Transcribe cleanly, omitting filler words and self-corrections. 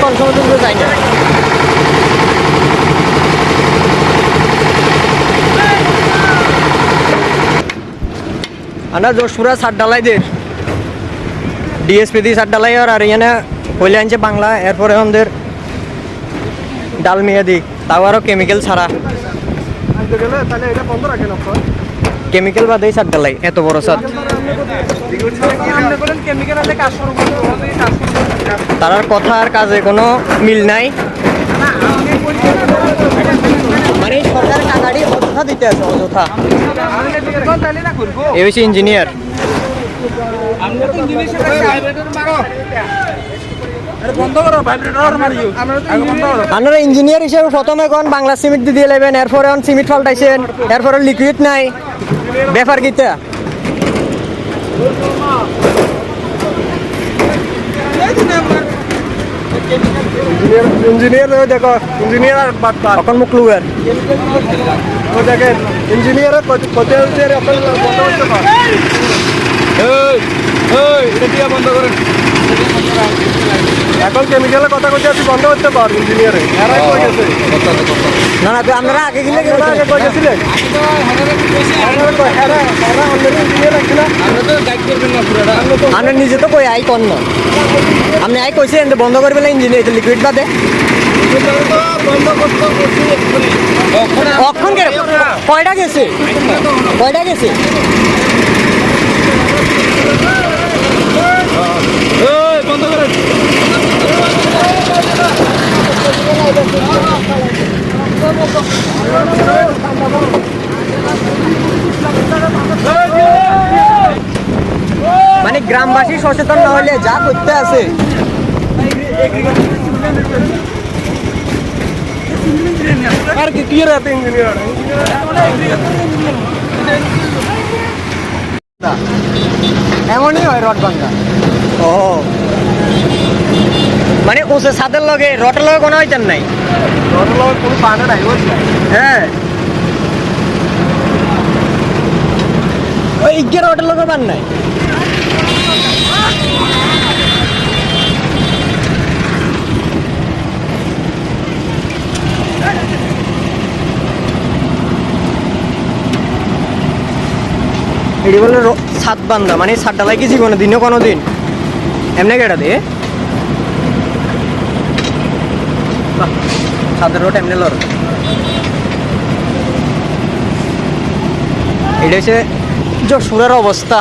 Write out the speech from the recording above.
কোন সময় তো যাই না। আমরা যশপুরা ছাদ ঢালাই দের ডিএসপি দিয়ে ছাদ ঢালাই আর এখানে হইলে আনছে বাংলা, এরপরে আমাদের ডালমিয়া দিক, তাও আরও কেমিক্যাল ছাড়া। কেমিক্যাল বাদেই ছাদ ঢালাই, এত বড় ছাদ। তার কথা আর কাজে কোনো মিল নাই, মানে সরকার টাকাটি অযথা দিতে আছে, অযথা। এ হচ্ছে ইঞ্জিনিয়ার। আপনারা ইঞ্জিনিয়ার হিসেবে প্রথমে কোন বাংলা সিমেন্ট দিয়ে নেবেন, এরপরে সিমেন্ট ফাল্টাইছেন, এরপরে লিকুইড নাই, ব্যাপার কিতা? ইঞ্জিনিয়ার দেখো, ইঞ্জিনিয়ার এখন মুখ লুগার দেখেন, ইঞ্জিনিয়ার কোথায় হচ্ছে বন্ধ করেন। এখন কেমিক্যালের কথা করতে আছি, বন্ধ করতে পার ইঞ্জিনিয়ারে। না না, আপনারা আগে গেলে আগে কই গেছিলেন? আপনি নিজে তো কই আই কন না, আপনি আই কইছেন বন্ধ করে পেলে ইঞ্জিনিয়ার লিকুইড বাদে কখন কয়টা গেছে, কয়টা গেছে? বন্ধ করেন। মানে গ্রামবাসী সচেতন না হলে যা করতে আছে। আর কি ক্লিয়ার আছে ইঞ্জিনিয়ার এমনই হয় রড ভাঙ্গা। ও মানে ওসে ছাদের লগে রটের লগে কোনো হইতেন নাই, রডের লগে কোনো পানে নাই। হ্যাঁ ওই ইগের রটের লগে পান নাই। এটি বলে ছাদ বান্ধা, মানে ছাদ ডালাই কি জীবনে দিনও কোনো দিন এমনি কেটা দিয়ে ছাদের রোড এমনি লড়। এটা হচ্ছে যশোরের অবস্থা।